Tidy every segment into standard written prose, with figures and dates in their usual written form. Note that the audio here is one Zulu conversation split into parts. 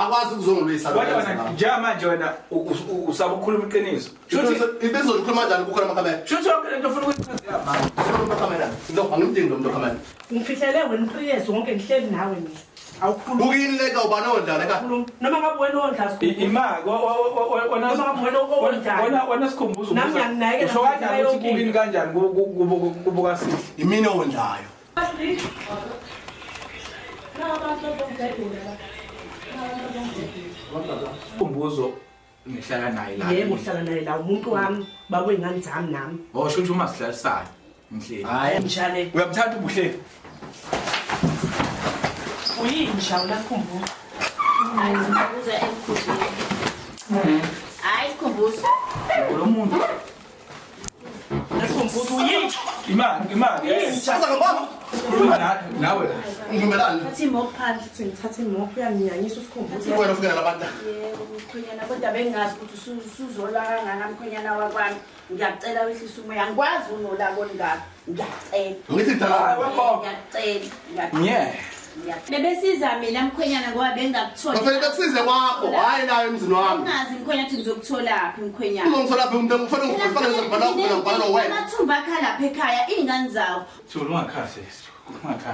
akwazi ukuzongilwisa wena manje wena usaba ukukhuluma iqiniso shuthi ibizokhuluma kanjani ukukhuluma kamera shuthi yonke lento ufuna ukuyichazela manje ukhuluma kamera lo angimdingi lo muntu kamera ngifihlele wena iqiniso wonke ngihleli nawe mina awukhuluma ukuyini leka uba nondla leka noma ngabe wena ondla ima wena sikhumbuzo nami ngiyanginake usho kanjani ukuthi kubini kanjani kubuka sihle imini ondlayo umbuzo ngihlala naye la yebo uhlala naye la umuntu wami babe ingane zami nami sho ukuthi uma sihlalisayo ngihleli hayi mshale uyamthanda ubuhleli uyini shawu lakhumbuza hayi sikhumbuza emkhuzeni hayi sikhumbuza lo muntu lakhumbuza uyini imali sasa ngibaba nawe ngimelani thatha imoto phandle ngithatha imoto uyangiyanyisa usikhumbuza wena ufika nalabantu yebo mkhwenyana kodwa bengazi ukuthi usuzola kangaka mkhwenyana wakwami ngiyacela wehlisa umoya angikwazi unolako olingaka ngiyacela ngithi dala ngiyacela bebesiza mina mkhwenyana ngoba bengakutholi kufanele bekusize kwakho hayi nawe emzini wami ungazi mkhwenyana ukuthi ngizokutholaphi mkhwenyana uzongithola phi umuntu kufanele ngizobhala ngibhala wena amathumba akha lapha ekhaya iy'ngane zawo thula ungakhasi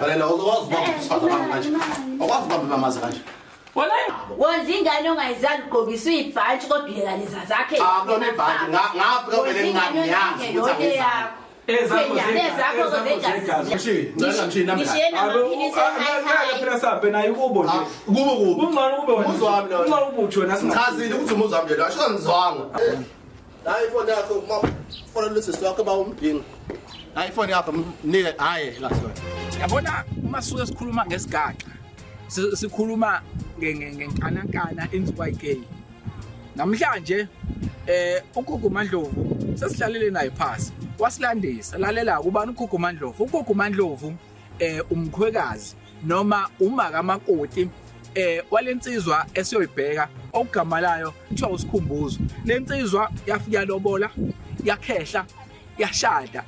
balela uzokwazi ubamba usifata abantu kanje awukwazi ubamba bamazi kanje wondla ingane ongayizazi ugqokisa uyibhantshi kodwa uyekaleza zakhe akulona ibhanti ngafika vele ngingayazi ukuthi angizange chazile ukuthi umuzi wami nje la shonzwanga la ifoni yakho mafona lesisi wakho bawumbhinga la ifoni yakho mnike hayi la sona yabona uma suke sikhuluma ngesigaxa sikhuluma ngenkanakana enziwa igay namhlanje uGugu Mandlovu sesihlalele naye phasi wasilandisa lalela kubani uGugu Mandlovu uGugu Mandlovu umkhwekazi noma umaka makoti walensizwa esiyoyibheka okugama layo kuthiwa usikhumbuzo lensizwa yafika lobola yakhehla yashada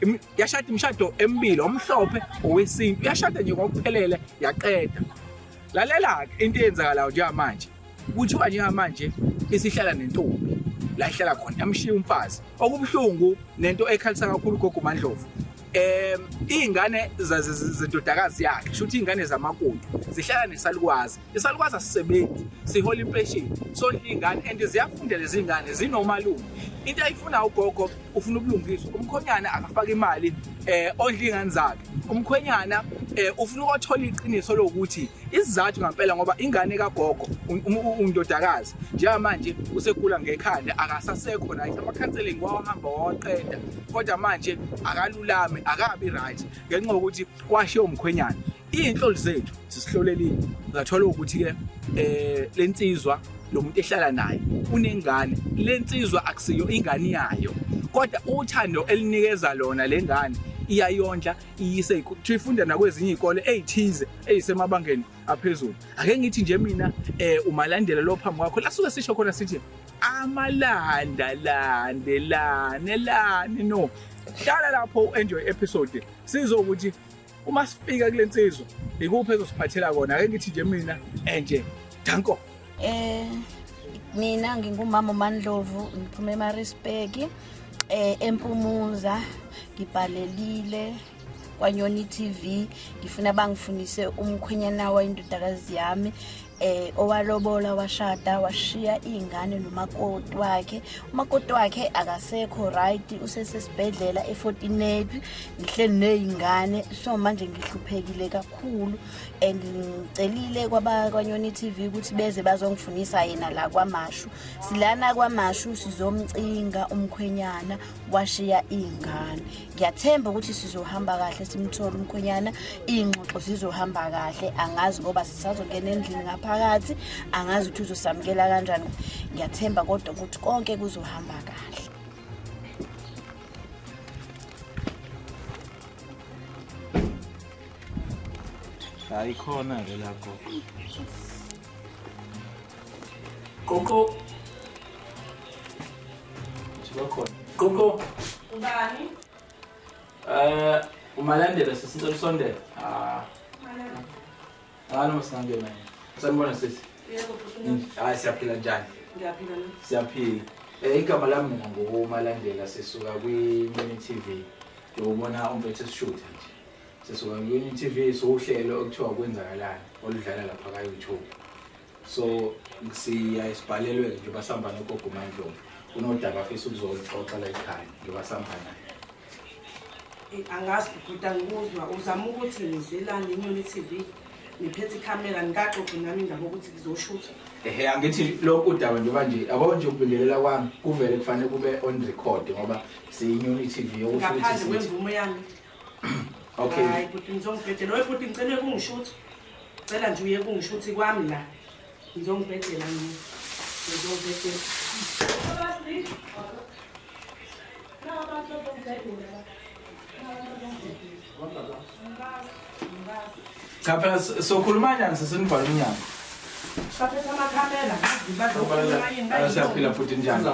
imishado emibili omhlophe owesintu yashada nje ngokuphelele yaqeda lalela into eyenzakalayo njengamanje kuthiwa njengamanje isihlala nentombi la ihlala khona yamshiya umfazi okubhlungu nento ekhalisa kakhulu uGugu Mandlovu ingane zendodakazi yakhe shuthi ingane zamakoti zihlala nesalukwazi isalukazi asisebenzi sihola impression so ingane and ziyafunda lezi ingane zinomalume into ayifuna ugogo ufuna ubulungiswa umkhonyana akafaka imali ondla ingane zakhe umkhwenyana ufuna ukuthola iqiniso lokuthi isizathu ngempela ngoba ingane kagogo undodakazi njengamanje usekhula ngekhanda akasasekho naye amakhanseling wahamba waqeda kodwa manje akalulame akabi right ngenxa ukuthi washiya umkhwenyana inhlolo zethu sisihlolelile zathola ukuthi ke lensizwa lo muntu ehlala naye unengane lensizwa akusiyo ingane yayo kodwa uthando elinikeza lona lengane iyayondla iyise ifunda nakwezinye izikole ezithize ezisemabangeni aphezulu ake ngithi nje mina umalandela lo phambi kwakho lasuke sisho khona sithi amalanda landelane no hlala lapho enjoy episode sizokuthi uma sifika kulensizwa ikuphi ezosiphathela kona ake ngithi nje mina nje danko mina ngingumama Mandlovu ngiphume eMaritzburg eMpumuza ngibhalelile kwaNyoni TV ngifuna bangifundise umkhwenyana wayindodakazi yami owalobola washada washiya ingane nomakoti wakhe umakoti wakhe akasekho right usesesibhedlela eFortinet ngihleli nezingane so manje ngihluphekile kakhulu and ngicelile kwaNyoni TV ukuthi beze bazongifundisa yena la kwaMashu silana kwaMashu sizomcinga umkhwenyana washiya ingane ngiyathemba ukuthi sizohamba kahle simthola umkhwenyana ingxoxo sizohamba kahle angazi ngoba sisazongena endlini phakathi angazi ukuthi uzosamkela kanjani ngiyathemba kodwa ukuthi konke kuzohamba kahle hayi khona ke la gogo sibakhona gogo ubani umalandela sisicela usondela no sangena sanibona sisi Yebo bhuti. Hayi siyaphila njani? Ngiyaphila nami. Siyaphila. Igama lami mina ngokumalandela sisuka kwi-Mini TV. Ngiyobona umphethe sishoot nje. Sisuka kwi-Mini TV sohlelo okuthiwa kwenzakalani oludlala lapha ka YouTube. So siyayisibhalelwe nje basihamba nogogo Mandlovu. Unodaba afisa ukuzolixoxa la ekhaya ngibasihamba naye. Angazi bhuti angikuzwa uzama ukuthi ngizelane iNyoni TV. Ngiphethe ikhamera ngikaxoxe nami indaba ukuthi ngizoshutha. Angithi lokho udaba njengoba nje abo nje ukubingelela kwami kuvele kufanele kube on record ngoba siyiNyoni TV yokusho ukuthi ngaphandle kwemvumo yami. Okay. Hayi bhuti ngizongibhedela oy bhuti ngicela kungishuthe. Cela nje uye kungishuthi kwami la. Ngizongibhedela mina. Ngizobhedela. Cha phela sokhuluma njani sesinivala umnyango? Saphethe amakhamera Siyaphila futhi njani?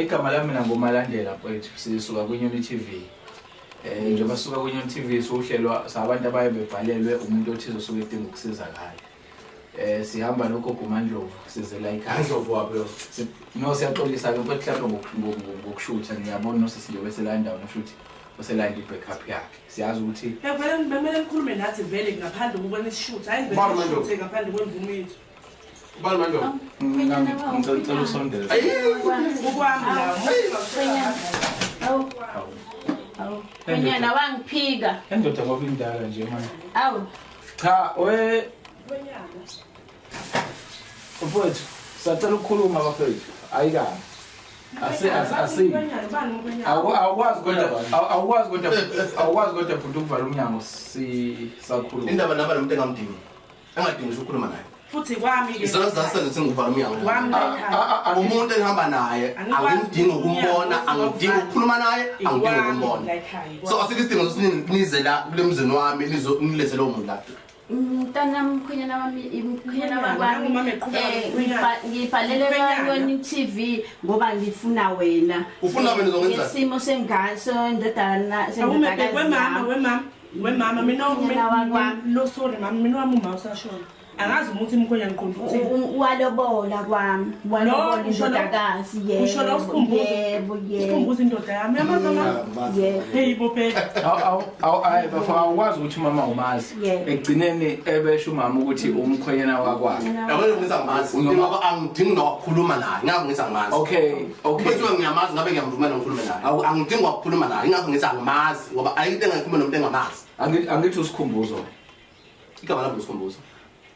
Igama lami mina ngomalandela mfethu sisuka kwiNyoni TV. Njengoba sisuka kwiNyoni TV sohlelwa sabantu abaye bebhalelwe umuntu othize osuke edinga ukusizakala. Sihamba nogogo Mandlovu sizela ekhaya. Mandlovu wapi? No siyaxolisa ke mfethu mhlawumbe ngokushutha ngiyabona nosesijobe selanda noshuthi oselanda ibackup yakhe. Siyazi ukuthi vele ngikhulume nathi vele ngaphandle kokubona ishoot hayi ngibese ngaphandle kwemvumo yethu. Ubani Mandlovu? Ngicela usondele. Ukwami la. Awu. Kwenyana wangiphika. Endoda ngoba indala nje manje. Awu. Cha mfowethu sacela ukukhuluma bafethu ayikani awukwazi kodwa futhi ukuvala umnyango sisakhuluma indaba naba nomuntu engamdingi engadingi ukukhuluma naye futhi kwami ke isazasele singuvala umnyango kwami umuntu engihamba naye angidingi ukumbona angidingi ukukhuluma naye angidingi ukumbona so asikho isidingo sokunize la kulemzini wami nilethe lowo muntu la Mntana mkhwenyana wami ngibhalele kwiNyoni TV ngoba ngifuna wena. Ufuna wena uzokwenza? Isimo sengaso indodana sendodakazi. Wemama mina no sorry mama mina wami uma usashona. Angazi ukuthi imkhwenyana ngiqonda ukuthi walobola kwami. Walobola indodakazi yebo. Ushola usikhumbuzo. Yebo. Usikhumbuzo indoda yami yamazama. Yebo. Hey bophela. Ayi bafana ukwazi ukuthi mama umazi. Egcineni ebesho umama ukuthi umkhwenyana wakwakhe. Yabona ngizamazi ngoba angidingi nokukhuluma naye ngakho ngizamazi. Okay. Bese ngiyamazi ngabe ngiyamvumela ukukhuluma naye. Angidingi ukukhuluma naye ngakho ngizamazi ngoba ayinto engakhuluma nomuntu engamazi. Angithi usikhumbuzo. Igama lami usikhumbuzo.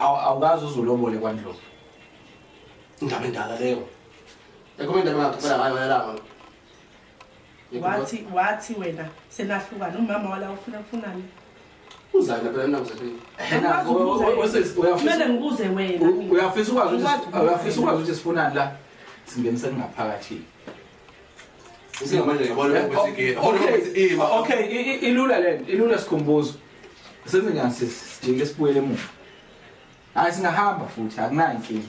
Awukazi uzulobole kwaNdlovu. Indaba endala leyo. Yakhona indaba ngakhona ngayo langa. Wathi wena senahlukana umama wala ufunani? Uzana phela mina ngisephila. Kumele ngibuze wena. Uyafisa ukwazi ukuthi sifunani la singenise ngaphakathi. Usingamanje ngiyabona ukuthi Okay, ilula lento, ilula sikhumbuzo. Sengingasijike sibuyele emuva. Hayi singahamba futhi akunayo inkinga.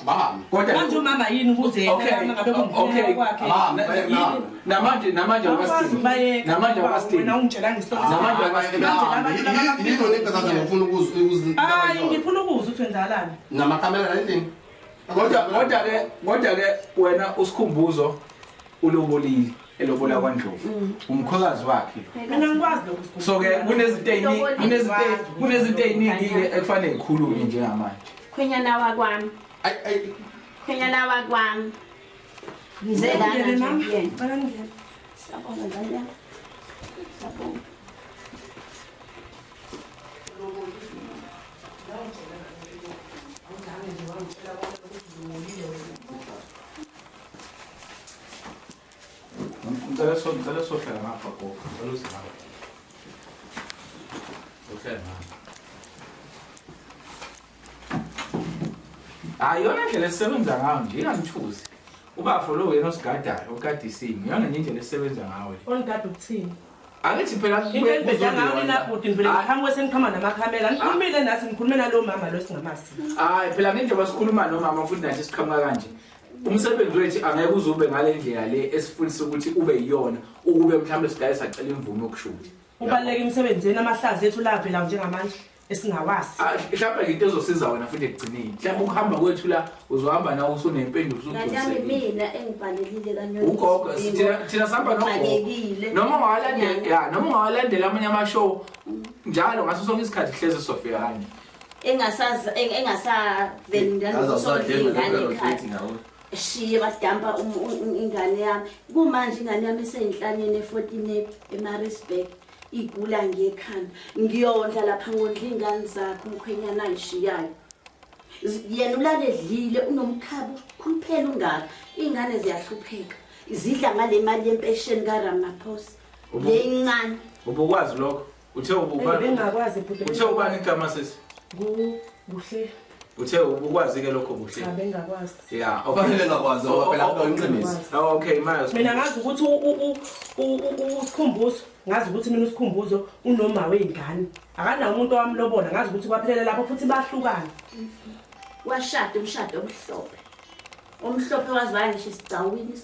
Abahambi. Kodwa manje umama yini ukuze yena ngabe kumkhulu kwakhe. Namanje awasithini. Wena ungitshela ngisolo. Namanje awasithini. Yini lento kazaza ngifuna ukuzwa. Hayi ngifuna ukuzwa ukuthi wenzalani. Namakamera nendini. Kodwa ke wena usikhumbuzo ulobolile elobola kwaNdlovu. Umkhosikazi wakhe. Mina ngikwazi lokho. So ke kunezinto eziningi ekufanele ikhulume njengamanje. Khwenyana wakwami. Khwenyana wakwami. Ngizelana nje yena. Sabona ngaya. Sabona. Ngicela sohlala ngapha gogo. Ngicela uzingapha. Sohlala ngapha. Ayona indlela esebenza ngayo nje ingangithuzi. Ubafo lo wena osigadayo ogadisini. Yona nje indlela esebenza ngawe. Ongada ukuthini? Angithi phela ngibhedla ngawo lapho ngivele ngiqhamuke sengiqhama namakhamera. Ngikhulumile nathi ngikhulume nalo mama lo singamazi. Hayi phela ngendlela sikhuluma nomama futhi nathi siqhamuka kanje. Umsebenzi wethu angeke uzube ngale ndlela le esifundisa ukuthi ube yiyona ukube mhlawumbe sigaye sacela imvume yokushutha. Ubaleka emsebenzini amahlazi ethu laphi la njengamanje. esingawazi. Mhlawumbe into ezosiza wena futhi ekugcineni. Mhlawumbe ukuhamba kwethu la uzohamba nawe usunempendulo Nganyami mina engibhalelile kanyoni. ugogo thina sihamba nogogo noma ungawalandela noma ungawalandela amanye amashow njalo ngaso sonke isikhathi hleze sofika kanje engasaveli ngane ekhaya. Shiye badampa ingane yami. Kumanje ingane yami eseyinhlanyeni e14 eMaritzburg. Igula ngekhanda. Ngiyondla lapha ngondla ingane zakho umkhwenyana ayishiyayo. Yena ulale edlile unomkhabo khuluphela ungaka. Ingane ziyahlupheka. Izidla ngale mali yempesheni kaRamaphosa. Leyincane. ubukwazi lokho uthe ubukwazi Bengakwazi futhi. uthe ubani igama sesi Buhle. uthe ubukwazi ke lokho buhle Cha bengakwazi. yeah Okufanele ngakwazi ngoba phela akuyiqiniso. okay Miles Mina ngazi ukuthi usikhumbuzo, ngazi ukuthi mina usikhumbuzo unoma weingane. Akanawo umuntu owamlobola, ngazi ukuthi kwaphelela lapho futhi bahlukana. Washada umshado omhlophe. Omhlophe waziwa ngisho isigcawini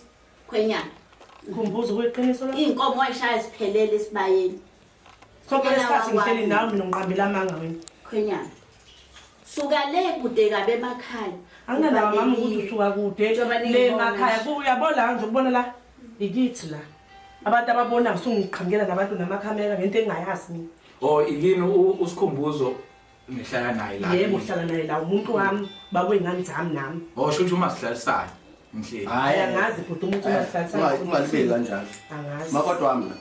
khwenyana. Khumbuzo kweqiniso lo. Inkomo wayishaya siphelele esibayeni. Sonke lesikhathi ngihleli nawe mina ngiqambela amanga wena. Khwenyana. Suka le kude kabe emakhaya. Anginawo mama ukuthi usuka kude le emakhaya uyabona nje ubona la ikithi la. Abantu ababona ngisungiqhamukela nabantu namakhamera ngento engayazi mina. oh yini usikhumbuzo ngihlala naye la Yebo uhlala naye la umuntu wami bakwengane zami nami. oh sho ukuthi uma sihlalisana ngihleli Hayi angazi futhi umuntu umahlalisana. Ungalibeki kanjalo. Angazi. Makodwa wami.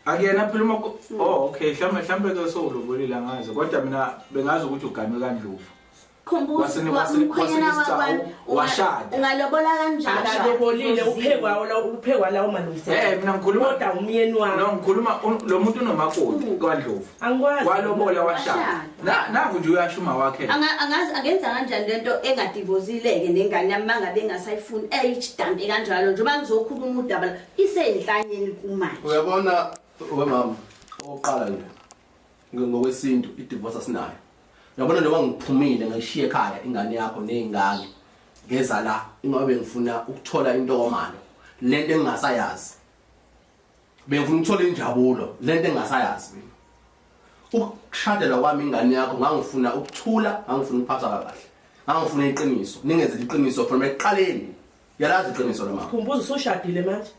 akuyena phela uma oh okay mhlawumbe ke sowulobolile angazi kodwa mina bengazi ukuthi uganwe kaNdlovu Khumbuzo washada ungalobola kanjani? Akalobolile uphekwa lawo malungiselelo. mina ngikhuluma Kodwa umyeni wami. no ngikhuluma lo muntu unomakoti kaNdlovu Angikwazi. walobola washada nangu nje uyashuma wakhe Angazi angenza kanjani lento engadivozileke nengane yami mangabe engasayifuni eyidampe kanjalo njengoba ngizokhuluma udaba isenhlanyeni kumanje. Uyabona wemama oqala nje ngokwesintu idivorce asinayo. Uyabona noma ngiphumile ngishiye ekhaya ingane yakho nezingane ngeza la ingabe ngifuna ukuthola intokomalo lento engingasayazi. Bengifuna ukuthola injabulo lento engingasayazi mina. Ukushadela kwami ingane yakho ngangifuna ukuthula ngangifuna ukuphatha kahle. Ngangifuna iqiniso ningenze iqiniso from eqaleni. Yalazi iqiniso lama. Khumbuzo usushadile manje.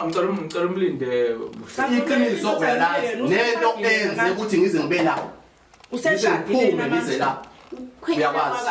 ngicela umlinde Iqiniso uyalazi nento enze ukuthi ngize ngibe la. Useshadile ngize la.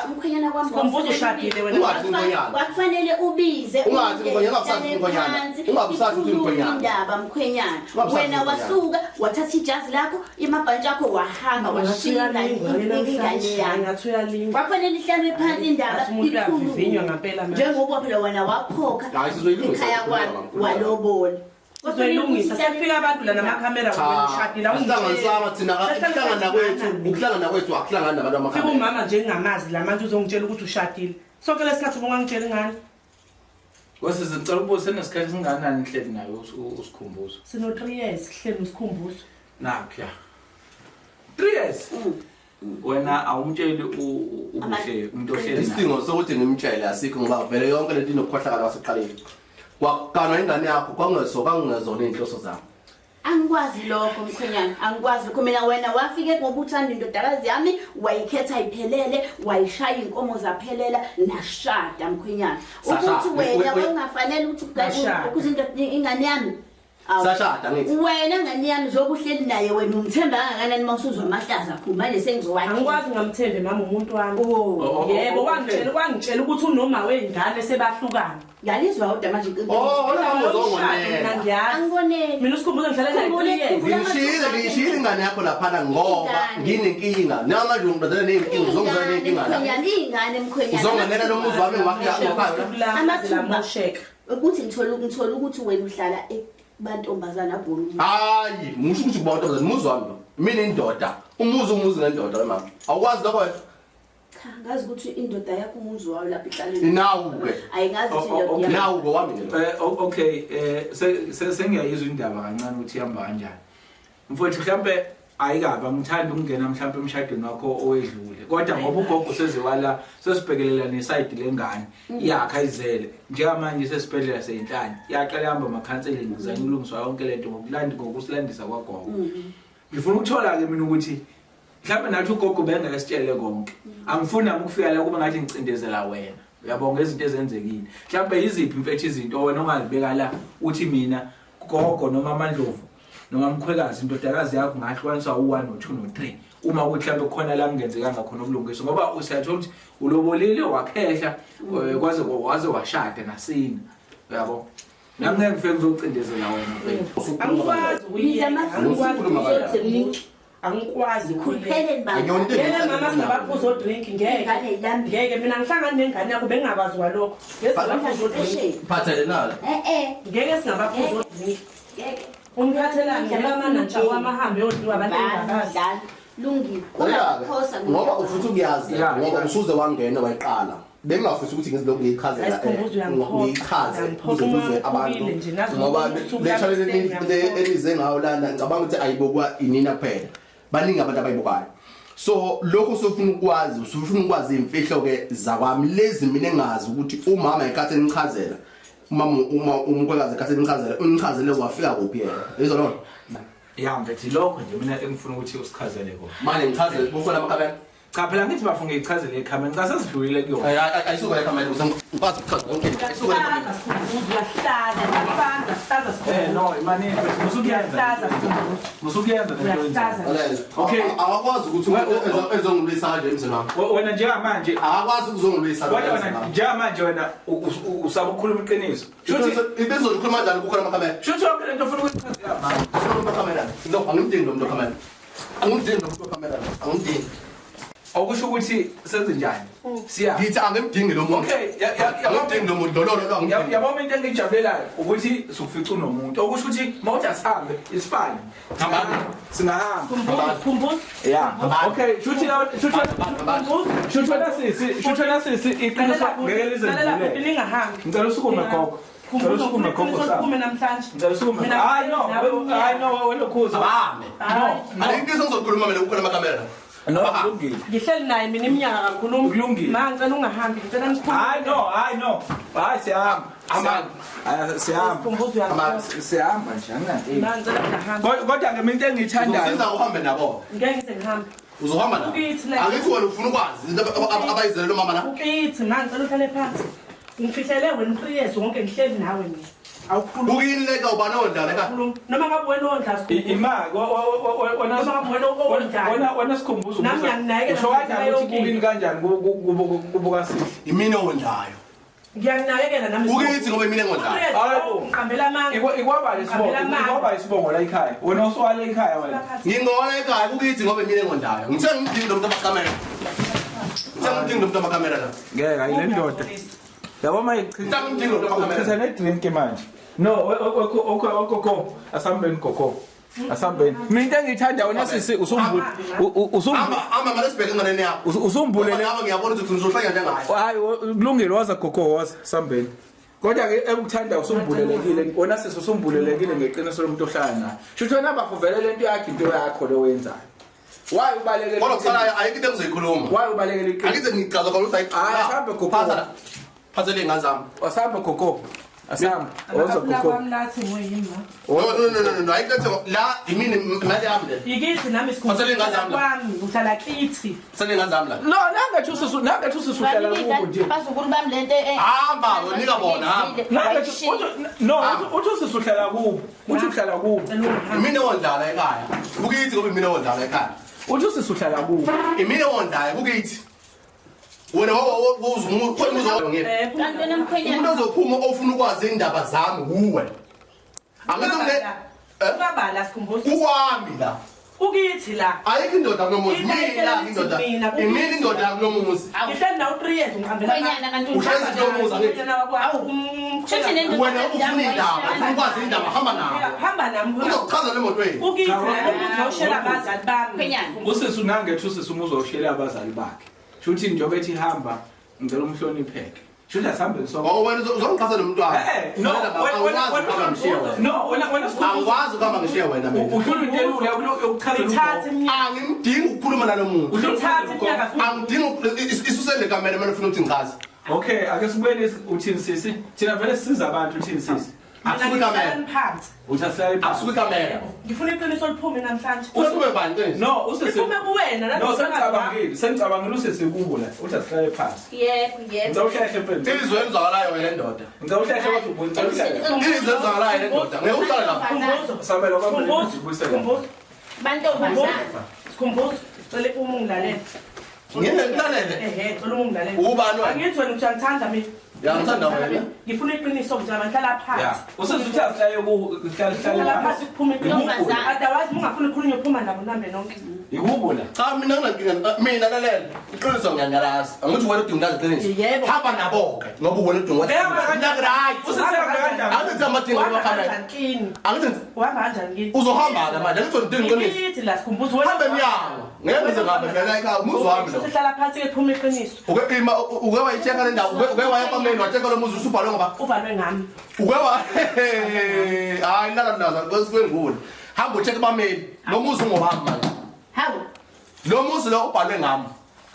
Umkhwenyana kwami Khumbuzo ushadile wena. Ungathi ngonyana. Kwakufanele ubize Ungathi ngonyana ungabusathi ngonyana. Ungabusathi uthi ngonyana. Indaba mkhwenyana. Wena wasuka wathatha ijazi lakho imabhantshi akho wahamba washinga ingane yami. Ngathuyalinga. Kwakufanele ihlale phansi indaba ikhulunywa ngempela manje. njengoba phela wena wakhokha Hayi sizoyilungisa. ekhaya kwami walobola. Sizoyilungisa sekufika abantu la namakhamera ngokushadile Awungihlanganisanga thina ukuhlangana kwethu ukuhlangana kwethu akuhlangana nabantu Fika amakhaya. umama nje ngingamazi la manje uzongitshela ukuthi ushadile. Sonke lesikhathi ubongangitshela ingane. Wase ngicela ukubuza senesikhathi singanani nihleli nayo usikhumbuzo Sino 3 years kuhleli usikhumbuzo. nakho 3 years wena awumtsheli ubuhle umuntu ohleli naye Isidingo sokuthi ngimtshele asikho ngoba vele yonke lento inokukhohlakala waseqaleni. Wakanwa ingane yakho kwangezona inhloso zami. Angikwazi lokho mkhwenyana angikwazi lokho mina wena wafike ngoba uthanda indodakazi yami wayikhetha iphelele wayishaya inkomo zaphelela nashada mkhwenyana ukuthi wena ungafanele ukuthi ingane yami Sashada ngithi. wena ngane yami zokuhleli naye wena umthemba kangakanani mawusuzwa amahlaza khulu manje sengizowathi Angikwazi ngamthembe mama umuntu wami. Yebo wangitshela ukuthi unoma weingane sebahlukana. ngalizwa udaba manje Angiboneli. Mina usikhumbuzo ngihlala naye 3 years. Ngishile ingane yakho lapha ngoba nginenkinga. Namanje ungibadala nenkinga uzongizana nenkinga la. ingane mkhwenyana Uzonganela lo muzi wami wakhaya. Amathula ukuthi ngithola ukuthi wena uhlala bantombazana abhulu. Hayi, musho ukuthi kubantu umuzi wami. Mina indoda. Umuzi ngendoda wemama. Awukwazi lokho wena? Ngazi ukuthi indoda yakho umuzi wayo lapha ihlaleni. Nawu ke. Ayingazi ukuthi Nawu ngowami nje. okay sengiyayizwa indaba kancane ukuthi ihamba kanjani mfowethu mhlambe ayikabi ngithanda ukungena mhlambe emshadweni wakho owedlule kodwa ngoba ugogo seziwala sesibhekelela neside lengane yakhe ayizele njengamanje sesibhedlela seyinhlanje yaqala ihamba ama counseling kuzanywa ulungiswa yonke lento ngokusilandisa kwagogo ngifuna ukuthola ke mina ukuthi mhlawumbe nathi ugogo bengeke sitshele konke angifuni nami ukufika la kuba ngathi ngicindezela wena uyabonga izinto ezenzekile mhlawumbe iziphi mfethu izinto wena ongazibeka la uthi mina gogo noma aMandlovu noma Mkhwekazi indodakazi yakho ngahlukaniswa u1 no2 no3 uma ukuthi mhlawumbe khona la kungenzekanga khona ubulungiswa ngoba usiyathola ukuthi ulobolile wakhehla waze washada nasini uyabo nami ngeke ngifike ngizocindezela wena mfethu angikwazi angikwazi Khulupheleni baba. yena mama singabaphuza odrink ngeke mina ngihlangane nengane yakho bengingakwazi walokho ngesingabaphuza odrink phathelelana ngeke singabaphuza odrink umphathelani mama nantsha wamahambe yodliwa abantu engakazi Lungile. ngoba ufuthi ukuyazi ngoba usuze wangena wayiqala bengingafisa ukuthi ngizilokhu ngiyichazela ngiyichaze ukuze abantu ngoba le elize ngayo lana ngicabanga ukuthi ayibokwa inina kuphela baningi abantu abayibukayo so lokho sofuna ukwazi usufuna ukwazi imfihlo ke zakwami lezi mina engazi ukuthi umama ekhatheni ngichazela uma Umkhwekazi ekhatheni ngichazela ungichazele wafika kuphi yena izolona ya mfethu lokho nje mina engifuna ukuthi usichazele kona manje ngichazele kukhona amakhamera cha phela ngithi bafunge ichazele ekhameni ngasesidlulile kuyo ayisuka ekhamera ngikwazi ukuchaza konke ayisuka ekhamera no imani musukuyenza okay awakwazi ukuthi ezongilwisa nje emzini wami wena njengamanje akakwazi ukuzongilwisa wena njengamanje wena usaba ukukhuluma iqiniso ibezolikhuluma kanjani kukhona amakhamera shuthi yonke lento ufuna ukuyichazela mama amakhamera no angimdingi lo muntu kamera angimdingi lo muntu kamera angimdingi okusho ukuthi senze njani siya ngithi angimdingi lo muntu okay angimdingi lo muntu lo yabona into engijabulelayo ukuthi sukufica unomuntu okusho ukuthi mawuthi asihambe is fine singahamba khumbuza yeah okay shuthi wena sisi iqiniso ngeke lizendlule ningahambi ngicela usukume gogo khumbuza usukume namhlanje ngicela usukume hayi no wena ukhuza abame no ayingizo ngizokhuluma mina kukhona amakhamera no kulungile ngihleli naye mina iminyaka kakhulu kulungile manje ngicela ungahambi ngicela ngikhulume hayi siyahamba siyahamba nje manje ngicela ungahambi kodwa ke into engiyithandayo usiza uhambe nabo ngeke ngize ngihambe uzohamba nabo angithi wena ufuna ukwazi into abayizele lo mama la ukithi manje ngicela uhlale phansi ngifihlele wena 3 years wonke ngihleli nawe mina awukhuluma ukuyini leka ubana ondala eka noma ngabe wena ondla imali wona sikhumbuza nami ngiyanginakekela usho kanjani ukuthi kuyini kanjani kubuka sihle imini ondlayo ngiyanginakekela nami ukithi ngoba imini engondlayo hayibo ngiqambela amanga ikwaba isibongo la ekhaya wena uswala ekhaya wena ngingona ekhaya ukithi ngoba imini engondlayo ngithe ngidingi lo muntu amakamera ngidingi lo muntu amakamera la ngeke ayile ndoda yabo mayichitha ngidingi lo muntu amakamera chitha ne drink manje no okho asambeni gogo asambeni mina engithanda wena sisi ama malesibheke nganene yakho usumbulele aba ngiyabona ukuthi uzohlanya njengayo hayi kulungile waza gogo waza sambeni kodwa ke ekuthanda usumbulelekile wona sisi usumbulelekile ngeqiniso lomuntu ohlala naye shutho naba kuvele lento yakhe into yakho lo wenzayo why ubalekele kodwa kusala ayikho into engizoyikhuluma why ubalekele iqiniso angize ngichaza khona ukuthi asambe gogo phathele ngazami wasambe gogo asamba oza gogo kwamlathi ngoyima no ayikho la imini imali yami le ikithi nami Phathele ngazami la. kwami uhlala kithi phathele ngazami la no nangathi usuhlala kubo nje bazukulu bami lento hamba unika bona hamba uthi usuhlala kubo uthi uhlala kubo imini ondlala ekhaya ukithi ngoba imini ondlala ekhaya uthi usuhlala kubo imini ondlala ukithi wena umuntu kanti nomkhwenyana ozophuma ofuna ukwazi indaba zami uwe ungabala sikhumbuza ukwami la ukithi la ayikho indoda kunomuzi mina indoda imini indoda kunomuzi ngihleli nawo 3 years ngiqambela khwenyana kanti uhlezi kunomuzi angithi Shuthi nento wena ufuna indaba ufuna ukwazi indaba hamba nawo hamba nami uzochaza lemotweni ukithi la uzoshela abazali bami khwenyana usisi nangethu usisi umuzoshela abazali bakhe shuthi njengoba ethi hamba ngicela umhlonipheke shuthi asambe sonke wena uzongichaza nomntwana angikwazi ukuhamba ngishiya wena mina ukhuluma into elula yokuchazela ngithathe iminyaka angimdingi ukukhuluma nalo muntu ngithathe iminyaka angidingi isusele kamera mina ufuna ukuthi ngichaze okay ake sibuyele uthini sisi thina vele sisiza abantu uthini sisi Asuke ikamela. Phansi. Uthi asihlale phansi. Asuke ikamela. Ngifuna iqiniso liphume namhlanje. Usuke bani qiniso? No, usese. Iphume kuwena No, sengicabangile usesekubo la. Uthi asihlale phansi. Yebo. Ngizawuhlehla phela. Izwe elizwakalayo wena ndoda. Ngizawuhlehla kodwa ngizawuhlehla. Izwe elizwakalayo le ndoda. Ngeke uhlale lapha. Sabela kwami ubuyisela. Bantombazana. Sikhumbuzo. Cela umungilalele. Ngine ngikulalele. Cela umungilalele. Ubani wena? Angithi wena uthanda mina. Ya ngithanda wena. Ngifuna iqiniso nje ngihlala phansi. Ya. Usezuthi asihlale Hlala phansi kuphume iqiniso. Otherwise ungafuni ukukhulunywa uphuma nabo nambe nonke. Ikubo la. Cha mina nginankinga mina lalela. Iqiniso ngiyangalazi. Angithi wena udinga ngazi iqiniso. Yebo. Hamba nabo ke ngoba wena udinga right. Usesehamba kanjani? Angithi amadingo wakhamela. Angithi Uhamba kanjani kini? uzohamba la manje angithi udinga iqiniso. Ngithi la sikhumbuzo wena. Hambe emnyango. Ngeke ngize ngabe ngeke ekhaya umuzi wami lo. Sihlala phansi ke kuphume iqiniso. Uke ima uke wayicheka le ndawo uke waya kwameni wacheka lo muzi usubhalwe ngoba Uvalwe ngami. uke wa hayi nala kwesingula. Hamba ucheke bameli. Lo muzi ungowami manje. Hawu. Lo muzi lo ubhalwe ngami.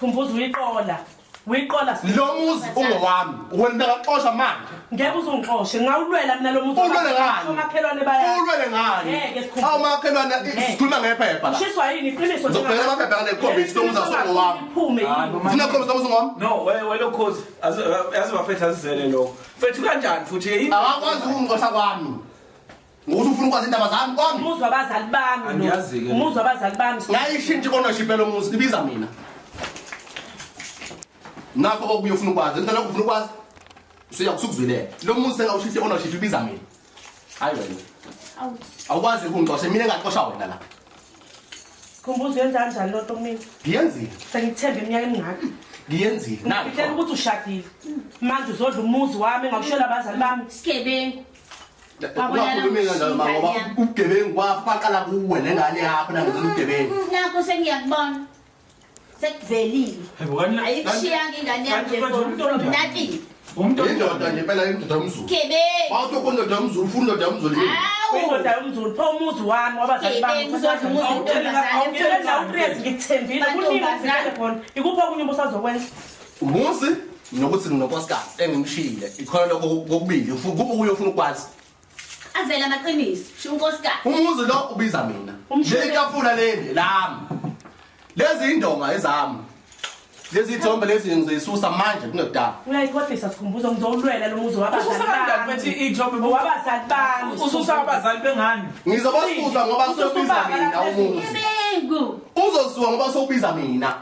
Khumbuzo uyiqola. Uyiqola Lo muzi ungowami. Wena ngaxosha manje. ngeke uzongixoshe ngawulwela mina lo muzi Ulwele ngani? omakhelwane baya Ulwele ngani? Ngeke sikhuluma. Awu makhelwane sikhuluma ngephepha la. Shiswa yini iqiniso Ngizobheka amaphepha kale khombisi lo muzi asongowami. Iphume yini? Ufuna khombisi lo muzi ungowami? No, welo cause yazi bafethu azizele lo. Fethu kanjani futhi yini? Awakwazi ukungixosha kwami. Ngokuthi ufuna ukwazi indaba zami kwami. Umuzi wabazali bami lo. Angiyazi-ke. Umuzi wabazali bami. Ngayishintsha ownership lo muzi libiza mina. Nakho okubuye ufuna ukwazi, into lokho ufuna ukwazi. Usuyakuzwilela. Lo muzi sengawushintsha ownership ibiza mina. Hayi wena. Awu. Awukwazi ukungixosha mina engaxosha wena la. Khumbuzo yenza kanjani lo nto mina? Ngiyenzile. Sengithembe iminyaka emingaka. Ngiyenzile. Ngifitela ukuthi ushadile. Manje uzodla umuzi wami ngawushela abazali bami. Sigebengu. Ungakhulumi kanjalo ngoba ubugebengu kwafo baqala kuwe nengane yakho nangenza ubugebengu. Nakho sengiyakubona. Sekuvelile. Hebukani. Ayikushiyanga ingane yami nje nathi. Umuntu Indoda nje phela indoda yomzulu. Sigebengu. Bawuthi indoda yomzulu ufuna indoda yomzulu yini? Indoda yomzulu pho umuzi wami wabazali bami. Sigebengu uzodla umuzi Awuthelela uPrezi ngikuthembile kuningi ngizele khona. Ikuphi okunye ubusazokwenza? Umuzi nokuthi nginonkosikazi engimshiyile. Ikhona lokho kokubili ufuna kuphi kuyo ufuna ukwazi. Azela amaqiniso. Sho unkosikazi. Umuzi lo ubiza mina. Lekafuna leli lami. Lezi indonga ezami. Lezi ithombe lezi ngizisusa manje kunodaba. Uyayikhohlisa sikhumbuzo ngizowulwela lo muzi wabazali ususa kanjani bami. bethi ithombe Wabazali bami. ususa abazali bengani? Ngizobasusa ngoba sobiza mina umuzi. Sigebengu. Uzosuka ngoba sobiza mina.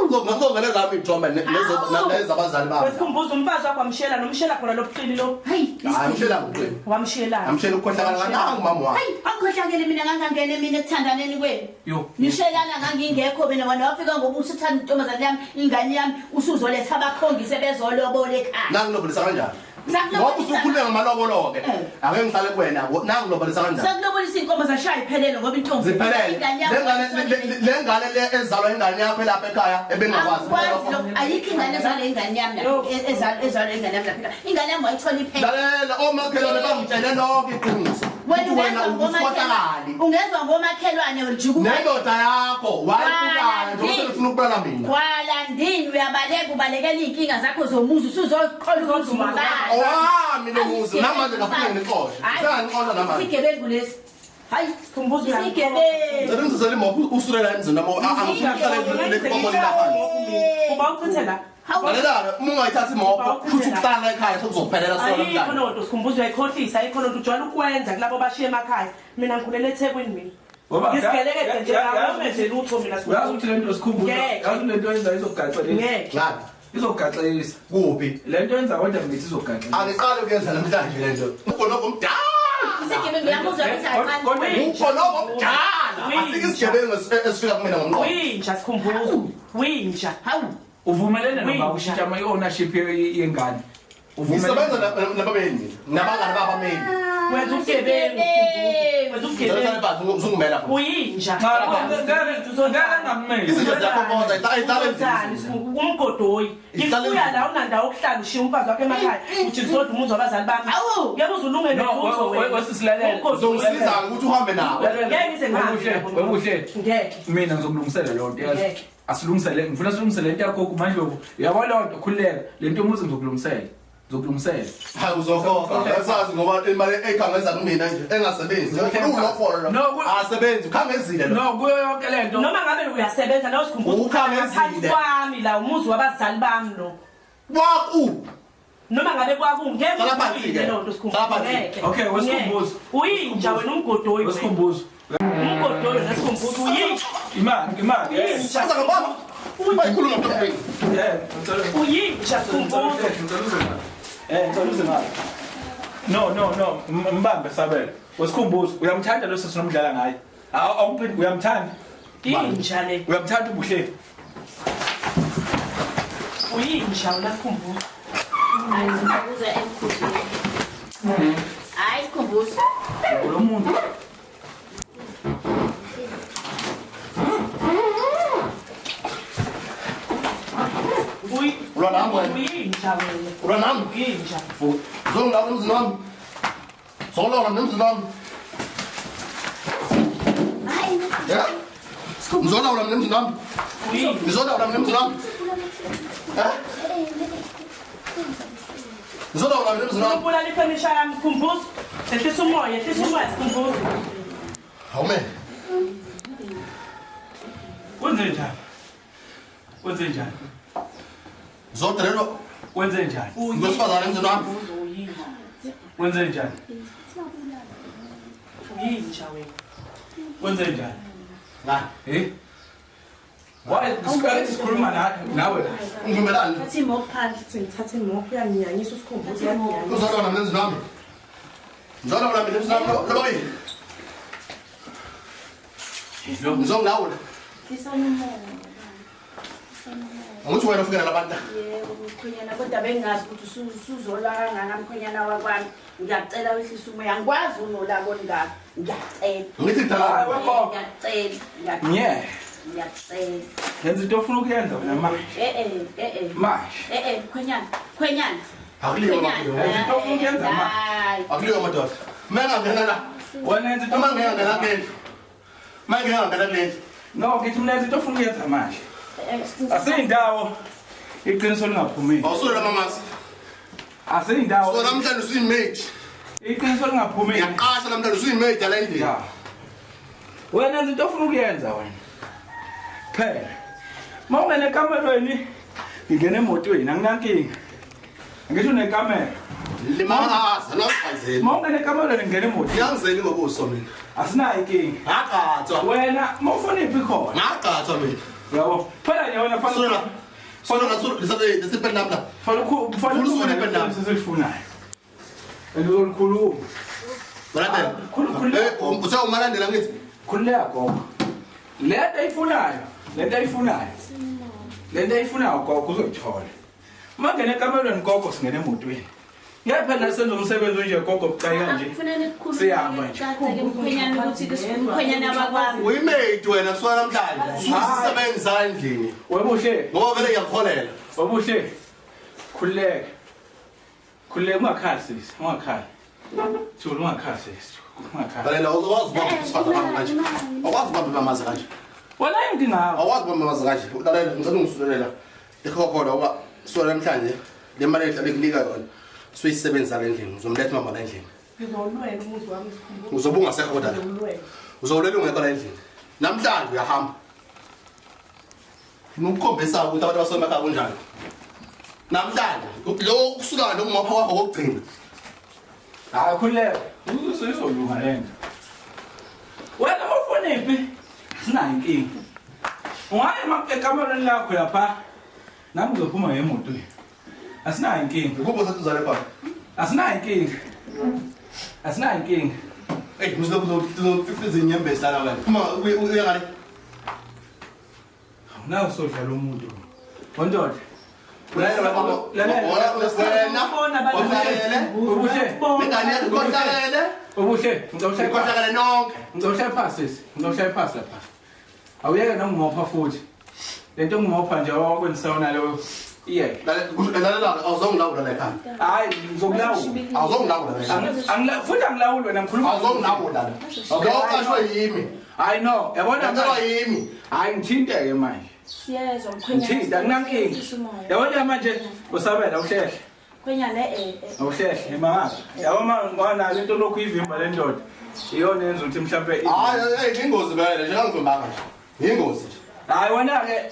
Ngizongena zami ithombe lezi abazali bami. Wesikhumbuzo umfazi wakho wamshela nomshela khona lobuqili lo. Hayi. Hayi mshela ngoqini. Wamshela. Amshela ukukhohlakala kananga mama wami. Hayi, akukhohlakele mina ngangangene mina ekuthandaneni kwenu. Yo. Nishelana ngangingekho mina wena wafika ngoba usuthanda intombazane yami ingane yami usuzoletha abakhongisi bezolobola ekhaya. Nangilobolisa kanjani? Ngoba usukhuluma ngamalobolo ke. Ake ngihlale kuwena. Nangilobolisa kanjani? Sakulobolisa inkomo zashaya iphelele ngoba intombi Ziphelele. Lengane le ezalwa ingane yakho lapha ekhaya ebengakwazi. ayikho ingane ezalwa ingane yami la ezalwa ingane yami lapha ingane yami wayithola iphela Lalela omakhelwane bangitshele lonke iqiniso. wena Usikhohlakali. ungezwa ngomakhelwane wejuku Nendoda yakho wayibulala nje usefuna ukubulala mina. kwalandini uyabaleka ubalekela inkinga zakho zomuzi usuzoqhola ukuthi wabala Owami lo muzi namanje ngafuna ngixoshe. Sengixosha namanje. Sigebengu lesi hayi Sikhumbuzo sigebengu Sebenzisela imoto usulela emzini namo angifuna ukuhlala le komo lapha. Uba uqhuthe la. Lalela uma ungayithatha imoto futhi ukuhlala ekhaya sokuzophelela sona Ayikho namhlanje. nonto sikhumbuzo uyayikhohlisa ayikho nonto ujwayele ukwenza kulabo bashiye emakhaya. Mina ngikhulele eThekwini mina. Ngisigelekeje nje ngawo nje lutho mina Uyazi ukuthi lento sikhumbuzo. Yazi lento yenza izogaxa lezi. ngeke. Ngani? Izogaxelisa. Kuphi? Lento yenza kodwa ngithi izogaxelisa. Angiqale ukuyenza namhlanje lento. Ukhonoko mdala. sigebengu yamuzwa ukuthi aqala Ukhonoko mdala. Afike isigebengu esifika kumina ngomqondo. Winja sikhumbuzo. Winja. hawu Uvumelene noma ushintsha ama ownership yengane. Ngisebenza nababeni, nabangani babameli. Wenza ubugebengu sikhumbuzo. Wenza Ngizothatha ubugebengu. ibhathi uzungimela futhi. Uyinja. ngeke ngameli. Izinto zakho konke ayihlale endlini. Umgodoyi. Ngifuya la unandawo okuhlala ushiya umfazi wakhe emakhaya. Uthi ngizodwa umuzi wabazali bami. Awu. Ngeke uzulungele lutho wena. Wesisilalela. Uzongisiza ukuthi uhambe nawe. Ngeke ngize ngahle. Wekuhle. Ngeke. Mina ngizokulungisela lo nto yazi. Ngeke. Asilungisele ngifuna silungisele into yakho kuMandlovu. Uyabona lo nto khulileka. Lento umuzi ngizokulungisela. Zokulungisela. Hayi uzokhokha. Yasazi ngoba imali ekhangeza kumina nje engasebenzi. Ngifuna No, asebenzi ukhangezile lo. No, kuyo yonke lento. Noma ngabe uyasebenza la usikhumbuza Ukhangezile. kwami la umuzi wabazali bami lo. Waku. Noma ngabe kwakungeke Hlala phansi ke. lo nto Hlala phansi. sikhumbuza. Okay, wesikhumbuzo. Uyinja wena umgodoyi. Wesikhumbuzo. Umgodoyi nesikhumbuzo uyinja. Imali. Shasa ngobaba. Bayikhuluma ntombi. Uyinja sikhumbuza. Ngicela mali. No. Mbambe sabela. Wesikhumbuzo. Uyamthanda lo sisi nomdlala ngaye. Awuphindi uyamthanda. Inja le. Uyamthanda ubuhle. Uyinja wena sikhumbuza. Hayi sikhumbuza emkhudleni. Hayi sikhumbuza. Lo muntu. Uyinja wena. Uranami. Uyinja. Zonga emzini wami. Zolona emzini wami. Hayi Ya. Ngizona ula emzini wami. Uyinja. Ngizona ula emzini wami. Ngizona ula emzini wami. Ubulala ifenisha yami sikhumbuza. Ehlisa umoya sikhumbuza. Awume. Wenze njani? Zodelelwa Wenze njani? ngosifazana emzini wami. Uyinja. Wenze njani? Uyinja wena. Wenze njani? Ngani? Why sikhuluma nawe la? Ngivumelani. Thatha imoto phandle. Ngithathe imoto uyanyanyisa usikhumbuza uyanyanyisa. Ngizona ula emzini wami. Ngizona ula emzini wami. Loboyi. Ngizongilawula. Angithi wena ufika nalabantu. Yebo mkhonyana kodwa bengazi ukuthi usuzola kangaka mkhonyana wakwami. Ngiyacela wehlisa umoya. Angikwazi unolako ngaka. Ngiyacela. Ngithi dala. Ngiyacela. Yeah. Ngiyacela. Yenza into ofuna ukuyenza wena manje. Manje. Khwenyana. Akuliyo Hayi. Akuliyo madoda. Mengangena la. Wena yenza into Uma ngiyangena kulendlu. Uma ngiyangena kulendlu. No, ngithi mina yenza into ofuna ukuyenza manje. Asiyindawo iqiniso lingaphumeli. Awusule mamasi. Asiyindawo. So namhlanje usuyimate. Iqiniso lingaphumeli. Ngiyaqasha namhlanje usuyimate la endlini. Ya. Wena yenza into ofuna ukuyenza wena. Phela. Mawungena ekamerweni ngingena emotweni anginankinga. Ngisho nekamera. Limaza nawuchazeni. Mawungena ekamerweni ngingena emotweni. Ngiyangizeni ngobuso mina. Asinayo inkinga. Ngaqathwa. Wena mawufuna iphi khona? Ngaqathwa mina. Yabo. Phela yena Sona. Sona lisipenda namla. Ufuna usule ipendama. sesifunayo. Andizolikhuluma. Brother. Uthe umalandela ngithi. Khuleka gogo. Lento ayifunayo gogo uzoyithola. Mangene ekamerweni gogo singene emotweni. Ngepha nasenza umsebenzi nje gogo bucayeka nje. Kufanele ukukhulume. Siyahamba nje. Mkhonyana ukuthi umkhonyana wakwami. Uyimate wena kusona namhlanje. Ususebenza endlini. Webuhle. Ngoba vele ngiyakholela. Webuhle. Khuleka. Ungakhali sisi, ungakhali. Thula ungakhali sisi. Ungakhali. Vele awuwazi baba sifana kanje. Awuwazi baba mamazi kanje. Wala inkinga ngawo. Awuwazi baba mamazi kanje. Ulalela ngicela ungisulela. Ikhokhona ngoba sona namhlanje le mali ehlale kulika yona. Suyisebenza le ndlini. Uzomletha mama la endlini. Ngizolwela umuzi wami sikhumbuza. Uzobunga sekho kodwa. Uzowulela ungekho la endlini. Namhlanje uyahamba. Ngikukhombisa ukuthi abantu basemakhaya kunjani. Namhlanje lo kusuka lo ngopha wakho kokugcina. Hayi khuleka. Usuyizolunga lento. Wena mawufuna iphi? Sinayo inkinga. Ungaya ekamerweni lakho lapha. Nami ngizophuma ngemotweni. Asinayo inkinga. Ukupho sethuzale phakathi. Asinayo inkinga. Hey, muzolo izinyembezi lana wena. Uma uya ngale. Nawu sodlala umuntu. Wondoda. Wena Ubuhle. Ngani yakukhohlakele? Ubuhle. Ngikhohlakele nonke. Ngizawushaya phansi sisi. Ngizawushaya phansi lapha. Awuyeke nongimopha futhi. Lento ngimopha nje wakwensawona leyo. Iye. Lalela awuzongilawula la ekhaya. Hayi ngizokulawula. Awuzongilawula la ekhaya. Futhi angilawuli wena ngikhuluma. Awuzongilawula la. Awuqashwe yimi. I know. Yabona Ngicela yimi. hayi ngithinteke manje. Siyezwa mkhonyana. Ngithinta nginankinga. Yabona manje usabela uhlehle. khwenyana awuhlehle mama yabo mangwana lento lokhu ivimba lendoda iyona yenza ukuthi mhlambe hayi ingozi vele nje angivimbanga nje ingozi hayi wena ke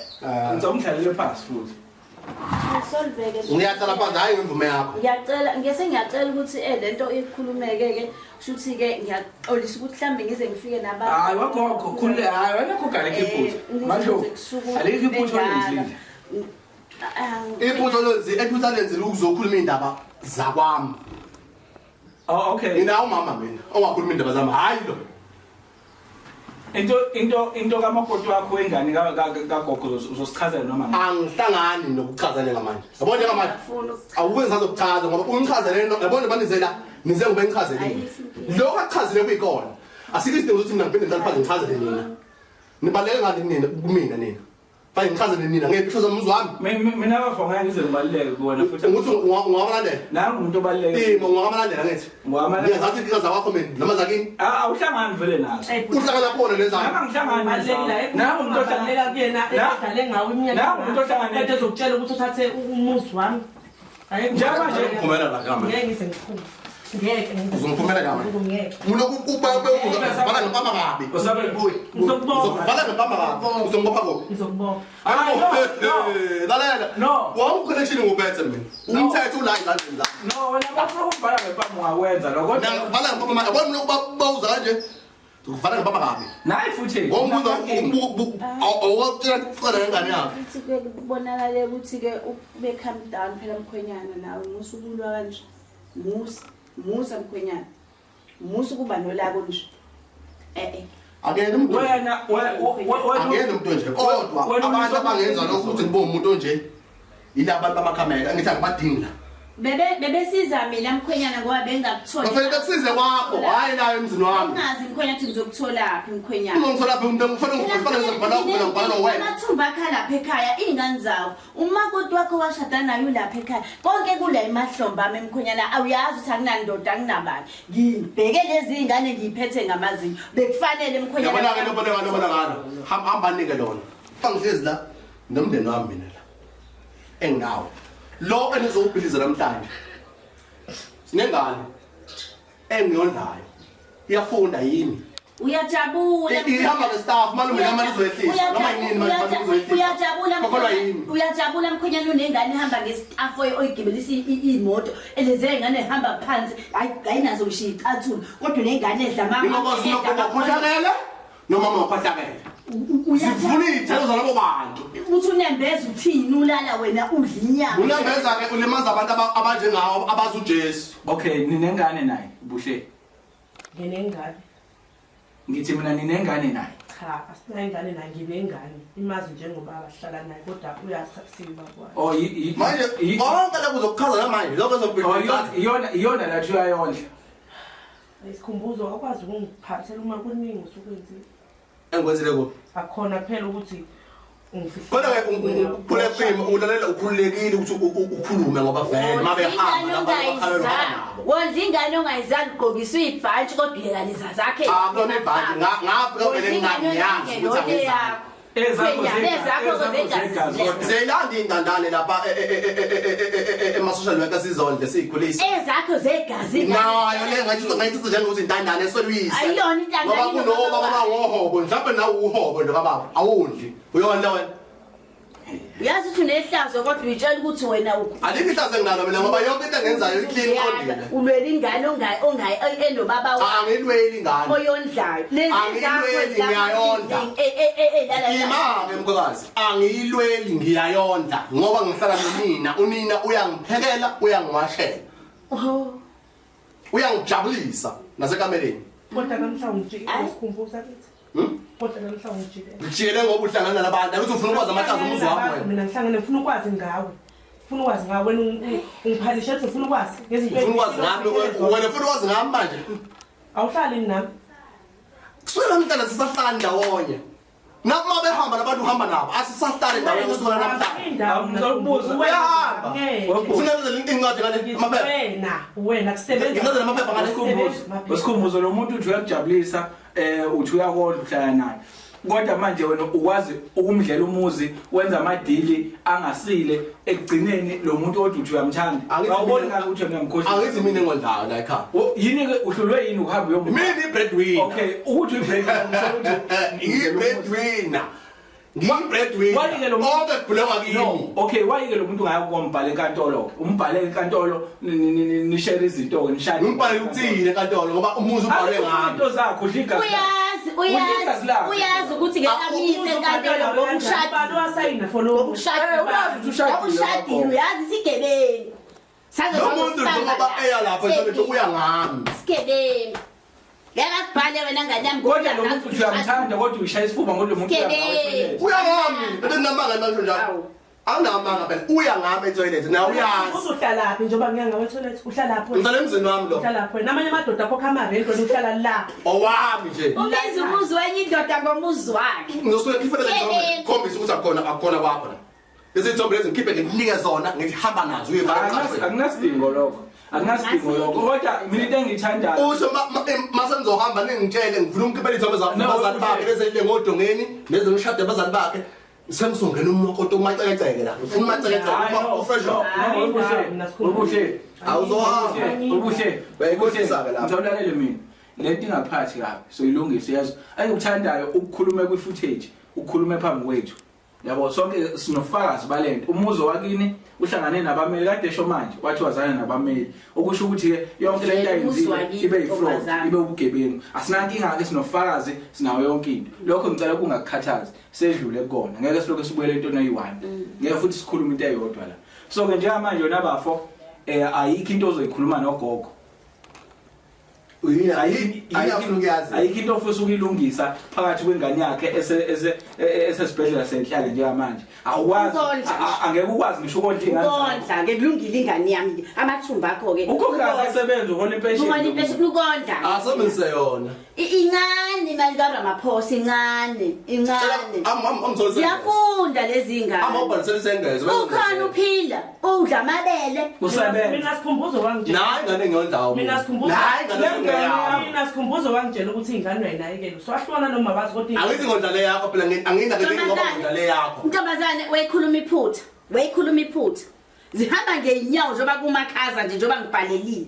ngizomdlalele pass futhi solveke ngiyacela phansi hayi imvume yakho ngiyacela ukuthi lento ikhulumeke ke shuthi ke ngiyaxolisa ukuthi mhlambe ngize ngifike nabantu hayi wakho khule hayi wena khogale iphutho manje alike iphutho lenzile iphutho lenzile ukuzokhuluma indaba zakwami okay nginawo mama mina ongakhuluma indaba zami hayi lo into kamakoti wakho wengane kagogo uzosichazela noma angihlangani nokuchazana ngamanje yabona njengamanje awukwenza zokuchaza ngoba ungichazele yabona banizela nize ngoba ngichazelile lokho akuchazile kuyikona asikho isidingo ukuthi mina ngiphinde ngihlale phansi ngichazele nina nibaleke ngani nina kumina nina fane ngichazele nina ngeke zomuzwa wami mina abafanga ngize ngibaluleke kuwena futhi ukuthi ungabalandela nami umuntu obaluleke ungabalandela ngithi ngiyazathi inkinga zakho mina noma zakini awuhlangani vele nazo uhlangana khona lezami nami ngihlangani nami umuntu ohlanganyela kuyena edale ngawo iminyaka nami umuntu ohlanganyela kodwa ezokutshela ukuthi uthathe umuzi wami njengoba nje uphumela la kama ngeke ngize ngikhulu ngeke uzongiphumela kama ngeke uloku ubala nopama kabi usabe buyi uzokubala nopama kabi uzongibopha kophi ngizokubona lalela no wami connection ngubethe mina umthetho ula izandleni zami no wena bafuna ukubhala ngempama ungakwenza lokho kodwa ngibala nopama yabona lokhu bawuza kanje uzokuvala nopama kabi nayi futhi ngombuzo awuwatshela kucela ngane yakho ukuthi ke kubonakale ukuthi ke ube calm down phela mkhwenyana nawe musukulwa kanje musa mkhwenyana musu kuba nolako nje akuyena umuntu wena akuyena umuntu nje kodwa abantu abangenza lokho ukuthi ngibe umuntu onje ilabantu bamakhamera ngithi angibadingi la bebesiza mina mkhwenyana ngoba bengakutholi kufanele bekusize kwakho hayi nawe emzini wami ngazi mkhwenyana ukuthi ngizokutholaphi mkhwenyana uzongithola phi umuntu kufanele ngizobhala ngibhala wena amathumba akha lapha ekhaya iy'ngane zawo umakoti wakho washada nayo lapha ekhaya konke kula emahlombe ami mkhwenyana awuyazi ukuthi akunandoda akunabani ngibheke lezi y'ngane ngiyiphethe ngamazinyo bekufanele mkhwenyana yabona-ke lobona ngalo hamba nike lona angihlezi la nomndeni wami mina la enginawo lo enizowubhiliza namhlanje sinengane engiyondlayo iyafunda yini uyajabula ihamba nestaff malume noma lizoyehlisa noma yini manje lizoyehlisa uyajabula mkhwenyana unengane ehamba ngestaff oyigibelisa imoto eleze ingane ehamba phansi ayinazo ngisho iy'cathulo kodwa nengane edla ingokwazi nokukhohlakele noma mawukhohlakele zivuna iy'thelo zalabo bantu uthi unembeza uthini ulala wena udla inyama unembeza-ke ulimaza abantu abanjengawo abazi ujesu okay ninengane naye buhle nginengane ngithi mina ninengane naye cha asinayingane naye ngibengane imazi njengoba abahlala naye kodwa uyasiba kwayo oh manje konke lokho uzokuchaza namanje lokho ezobhilisa iyona lathi uyayondla isikhumbuzo akwazi ukungiphathela uma kuningi usukwenzile engikwenzile kuphi akhona phela ukuthi kodwa-ke uphulepima ulalela ukhululekile ukuthi ukhulume ngoba vele uma behamba wondla ingane ongayizali ugqokisa uyibhantshi kodwa uyekaliza zakhe akulona ibhanti ngafika vele ngingayazi ukuthi ziyayilanda iy'ntandane lapha ema-social worker sizondle siy'khulisa ezakho zegazi nayo le ngayithithi njengokuthi intandane esoluyise ayiyona ngoba kunoba babangohobo mhlawumbe nawe uhobo nje kababa awundli uyondla wena uyazi ukuthi unehlazo kodwa uyitshela ukuthi wena alikho ihlazo enginalo mina ngoba yonke into engenzayo iclean iqondile ulwela ingane enobaba angilweli ingane oyondlayo angilweli ngiyayondla ima-ke mkhwekazi angiyilweli ngiyayondla ngoba ngihlala nonina unina uyangiphekela uyangiwashela uyangijabulisa nasekameleni kodwa namhlanje usikhumbuza kithi kodwa namhlanje ngijikele ngoba uhlangana nabantu akuthi ufuna ukwazi amahlazo umuzi wami wena mina ngihlangane ngifuna ukwazi ngawe ufuna ukwazi ngawe wena ungiphalisha ukuthi ufuna ukwazi ngezinto ufuna ukwazi ngami wena ufuna ukwazi ngami manje awuhlali nami kusukela mntana sisahlala ndawonye nakuma behamba nabantu uhamba nabo asisahlale ndawonye kusukela namhlanje uyahamba ufuna lenze incwadi ngale amaphepha wena kusebenza ngizenzela amaphepha ngale usikhumbuzo lo muntu uthi uyakujabulisa uthi uyakondla uhlala naye kodwa manje wena ukwazi ukumdlela umuzi wenza amadili angasile ekugcineni lo muntu othi uyamthanda awuboni ngathi uthi ngiyamkhohlisa angithi mina engondlayo la ekhaya yini ke uhlulwe yini ukuhamba uyomuntu mina i-breadwinner okay ukuthi i-breadwinner i-breadwinner ngi-breadwinner onke kubhulengwa kimi okay wayike lo muntu ungaya kombhala enkantolo umbhale enkantolo nishare izinto ke nishade umbhale uthini enkantolo ngoba umuzi ubhale ngami into zakho udliga uyazi ukuthi ngekamisa enkantolo ngokushada wasayina for lo ukushadile uyazi isigebengu lo muntu ngoba eya lapha esolethe uya ngami isigebengu yakubhale wena ngane yami kodwa lo muntu uyamthanda kodwa uyishaya isifuba ngoba lo muntu uya ngami benginamanga manje njalo anginamanga phela uya ngami etoilet na uyazi uzihlalaphi njengoba ngiyanga wetholet uhlala lapho ngizale emzini wami lo uhlala lapho namanye amadoda akho kamarento uhlala la owami nje ubiza umuzi wenye indoda ngomuzi wakhe ngizosuke ngifanele ngizome khombisa ukuthi akukona kwakho la bese ithombe lezi ngikhiphe nginike zona ngithi hamba nazo uyefaka akunasidingo lokho akunasidingo lokho kodwa mina into engiyithandayo usho mase ngizohamba ningitshele ngifuna umkhiphela ithombe zabazali bakhe bese ile ngodongeni neze ngishade abazali bakhe Samsung umokoto umaceceke la ufuna umaceceke ufresh ubuhle awuzohamba bayikhohlisa-ke lapho ngizawulalele mina lento ingaphathi kabi soyilungise yazi engikuthandayo ukukhuluma kwi-footage ukukhuluma phambi kwethu yabo sonke sinofakazi balento umuzo wakini uhlangane nabameli kade esho manje wathi wazana nabameli okusho ukuthi ke yonke lento ayenzile ibe yifraud ibe ubugebengu asinankinga ke sinofakazi sinawo yonke into lokho ngicela kungakukhathazi sedlule kona ngeke siloke sibuyele into nayi1 ngeke futhi sikhuluma into eyodwa la so ke njengamanje yona bafo ayikho into ozoyikhuluma nogogo ayikho into ofisa ukuyilungisa phakathi kwengane yakhe esesibhedlela senhlale njengamanje awukwazi angeke ukwazi ngisho konke ingane ukondla ngekulungile ingane yami amathumba akho ke ukhokazi asebenza uhola impesheni ukondla asebenzise yona incane mali kaRamaphosa incane siyafunda lezi ngane amabhalisele engeze ukhona uphila udla amabele usebenza mina sikhumbuzo wangitshela nayi ngane ngiyondawo mina sikhumbuzo nayi mina sikhumbuzo wangitshela ukuthi ingane uyayinakekela so ahlukana noma wazi ukuthi angithi ngondlale yakho phela anginakekeli ngoba ngondlale yakho ntombazane wayikhuluma iphutha zihamba ngeenyawo njoba kumakhaza nje njoba ngibhalelile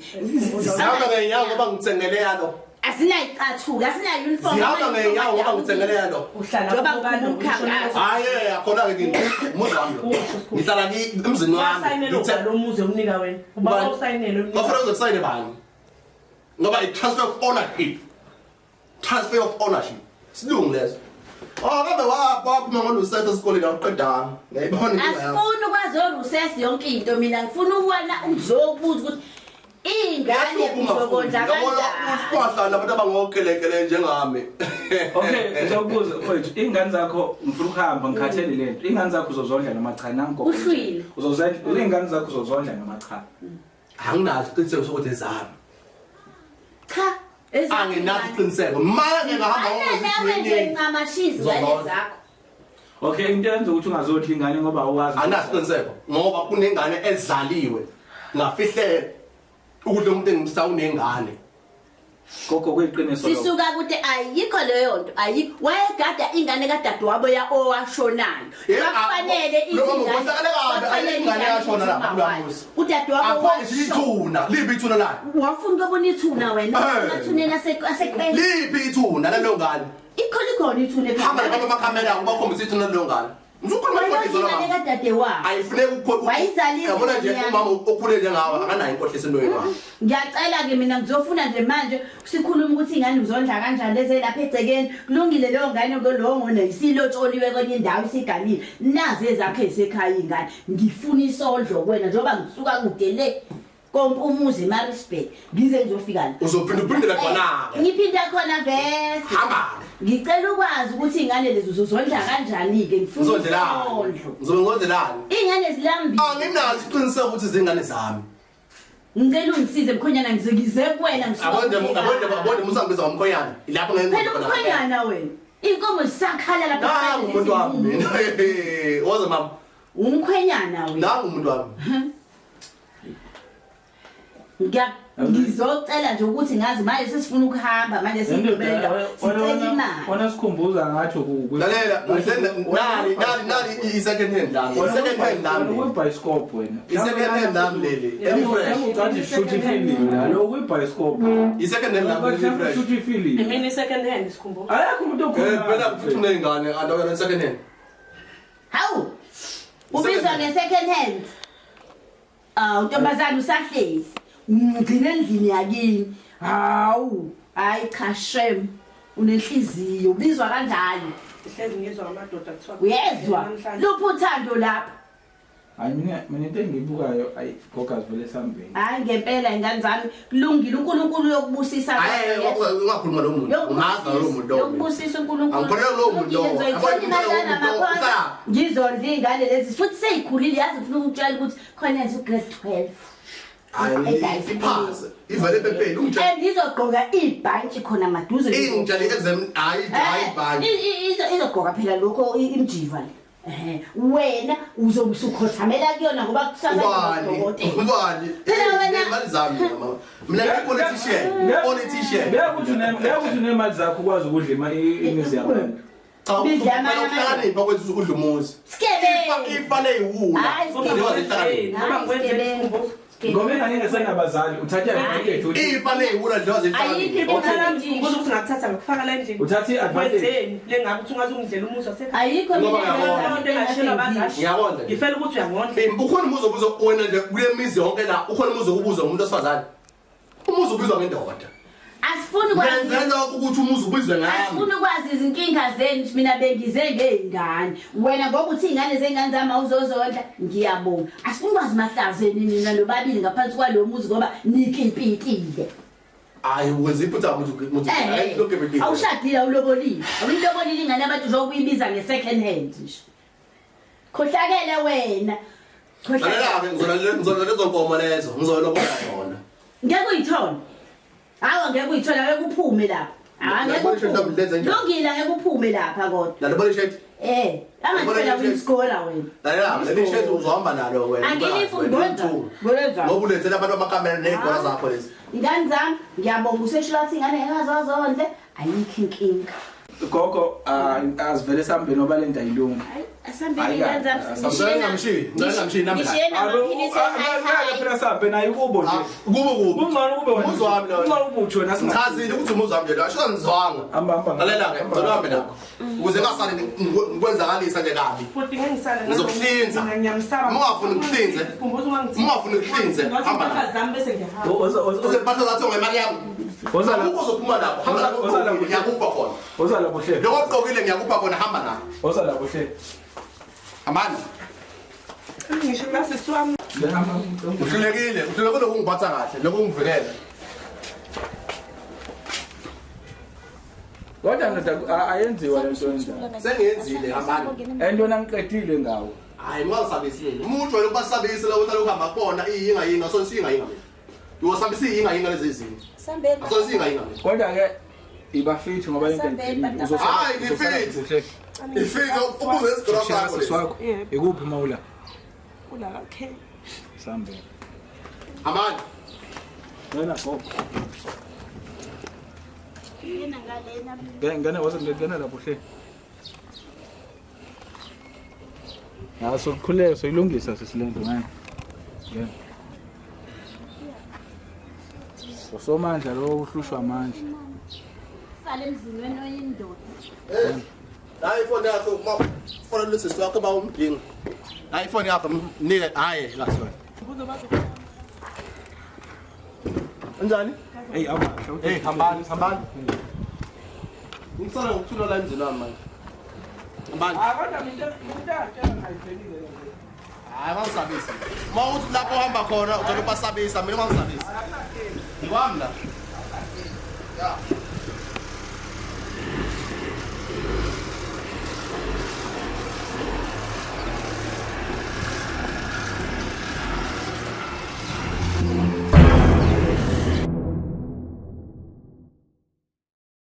zihamba ngeenyawo ngoba ngitsengele yalo asinayicathuka asinayo uniform zihamba ngeenyawo ngoba ngitsengele yalo uhlala hayi akhona ke umuzi wami ngihlala emzini wami ngithe lo muzi unika wena uba usayinele bafuna uzokusayine bani ngoba i-transfer of ownership silungu leso kambe waphuma ngolusetho esikoleni awuqedanga ngiyayibona inkinga yakho asifuni ukwazi olusesi yonke into mina ngifuna ukubona ukuzokubuza ukuthi ingane izokondla kanjani usibahlala abantu abangokelekele njengami okay ngizokubuza mfowethu ingane zakho ngifuna ukuhamba ngikhathele lento ingane zakho uzozondla noma cha nango uhlwile uzozondla ingane zakho uzozondla noma cha anginazo isiqiniseko sokuthi ezami cha anginazo isiqiniseko manje ngihamba ngokuthi ncamashizi wale zakho okay into yenza ukuthi ungazodla ingane ngoba awazi anginazo isiqiniseko ngoba kunengane ezaliwe ngafihle ukudla umuntu engimsawunengane gogo kweqiniso lokho sisuka kude ayikho leyo nto wayegada ingane kadadewabo owashonayo kufanele ingane yashona lapha kulamuzi udadewabo ithuna lipi ithuna la wafuna ukubona ithuna wena emathuneni asekwele lipi ithuna lelo ngane ikhona ithuna hamba lapha amakhamera ubakhombisa ithuna lelo ngane uzokhuluma ingane kadadewabo ayifuneki yabona nje umama okhule njengawe akanayo inkohliso entweni wakhe ngiyacela ke mina ngizofuna nje manje sikhuluma ukuthi ingane uzondla kanjani leze lapha egcekeni kulungile leyo ngane ngolongo nesilotsholiwe kwenye indawo isigalile nazi ezakhe esekhaya ingane ngifuna isondlo kuwena njengoba ngisuka kude le kompumuzi eMaritzburg ngize ngizofika la uzophindela khona ngiphinda khona vese hamba ngicela ukwazi ukuthi ingane lezi uzondla kanjani ke ngifuna uzondlelani uzongozelani ingane zilambile anginazo isiqiniseko ukuthi izingane zami ngicela ungisize mkhonyana ngize kuwena abonde musangibiza ngomkhonyana lapho phela umkhonyana wena inkomo zisakhala lapha nangu umuntu wami mina woza mama umkhwenyana wena nangu umuntu wami ngizocela nje ukuthi ngazi manje sesifuna ukuhamba manje sigibela sicela imali wona sikhumbuza ngathi lalela nali i-second hand lami i-second hand lami kwi-bioscope wena i-second hand lami leli ucathi shuthi ifilimu lo kwi-bioscope i-second hand lami fresh shuthi ifilimu Imini second hand sikhumbuza. ayakho umuntu okhuluma phela futhi uneyingane andokana second hand hawu ubizwa nge-second hand untombazane usahlezi ugcine endlini yakini hawu hayi cha shem unenhliziyo ubizwa kanjani Ihlezi ngizwa amadoda kuthiwa. uyezwa luphi uthando lapha hayi mina into engiyibukayo ayi gogas vele sambeni hayi ngempela ingane zami kulungile uNkulunkulu uyokubusisa hayi ungakhuluma lo muntu ungaza lo muntu yokubusisa uNkulunkulu angikholelwa lo muntu ngizondla ingane lezi futhi seyikhulile yazi ufuna ukutshela ukuthi khona nje ugrade 12 hayi iphase ivele bephela ungitshela ngizogqoka ibhantshi khona maduze ingitshela i-exam hayi bani izogqoka phela lokho imjiva le wena uzobe usukhothamela kuyona ngoba kusasa ubani imali zami mama mina ngipolitician ngeke unemali zakho ukwazi ukudla imizi yabantu cha ukuhlakanipha kwethu ukudla umuzi ifane iwula Ngoba ngwenze isikhumbuzo. ngoba ingane ngesenabazali uthatha i-advantage ifane iwula njengoba Ayikho iphela mkhumbuzo ukuthi ngakuthatha ngakufaka la endlini. uthatha i-advantage Wenzeni lengabe ukuthi ungazungidlela umuzi wasekhaya. ayikho ngiyabona Ngifela ukuthi uyangondla. ukhona umuzi obuza wena nje kule mizi yonke la ukhona umuzi okubuza umuntu osifazane umuzi ubizwa ngendoda asifuni kwazi yenza lokho ukuthi umuzi ubizwe ngami asifuni kwazi izinkinga zenu mina bengize ngezingane wena ngoba uthi ingane zengane zami awuzozondla ngiyabonga asifuni kwazi mahlazeni nina lobabili ngaphansi kwalo muzi ngoba nikimpitile hayi wenza iphutha umuntu hayi lokho ebedile awushadile awulobolile awulobolile ingane abantu zokuyibiza nge-second hand nje khohlakele wena lalela-ke ngizona lezo nkomo lezo ngizolobola khona ngeke uyithole hawa ngeke uyithola ngeke uphume lapha lungile ngeke uphume lapha kodwa lalibona ishethi angaphela uyisikora wena lalela leli shethi uzohamba nalo wena ngoba ulethela abantu bamakamera ney'gora zakho lezi ingane zami ngiyabonga useshilo wathi ingane engazozondle ayikho inkinga gogo azivele sambeni oba lento ayilungi ngamshiyi nami phela sambeni ayikubo nje kubo kungcono kube wena umuzi wami lo kungcono ube utshona ngichazile ukuthi umuzi wami lo asho ngizwanga hamba lalela-ke ngizolohambe nakho ukuze ngasali ngikwenzakalisa nje kabi Futhi ngengisala Ngizokuhlinza. ngiyamsaba. Uma ungafuni ukuhlinze, Sikhumbuza ungangithiya. uma ungafuni ukuhlinze hamba Ngizophatha zami bese ngiyahamba. uzempahla zathi ngemali yami ukho uzophuma lapho hamba ngiyakupha khona ozala buhle lokho okugqokile ngiyakupha khona hamba nakho ozala buhle hambani Ngisho ngasisi wami. uhlulekile ukungiphatha kahle lokungivikela kodwa ndoda ayenziwa lento enjalo sengiyenzile hambani entona ngiqedile ngawo hayi ungasabisile uma ujwayele ukubasabisa la uhlala uhamba kubona iyinga asona siyinga mina uyosabisa iyinga lezi zinto asona siyinga mina kodwa-ke iba fit ngoba into hayi ngifit ifika ubuze isigoro sakho lesi wakho ikuphi mawula Kula okay. sambeni hambani wena gogo ngena lapho hle sokukhuleka soyilungisa sesilento ngani ngena usomandla lo uhlushwa amandla sale emzini wena oyindoda la ifoni yakho fona lesisi wakho bawumdinga la ifoni yakho mnike hayi la sona Anjani? hey awasho Hey hambani ngisala ngokuthula la emzini wami manje hambani kodwa mina ngayiphelile hayi bangisabisa uma uthi lapho uhamba khona uzobe basabisa mina bangisabisa ngiwami la ya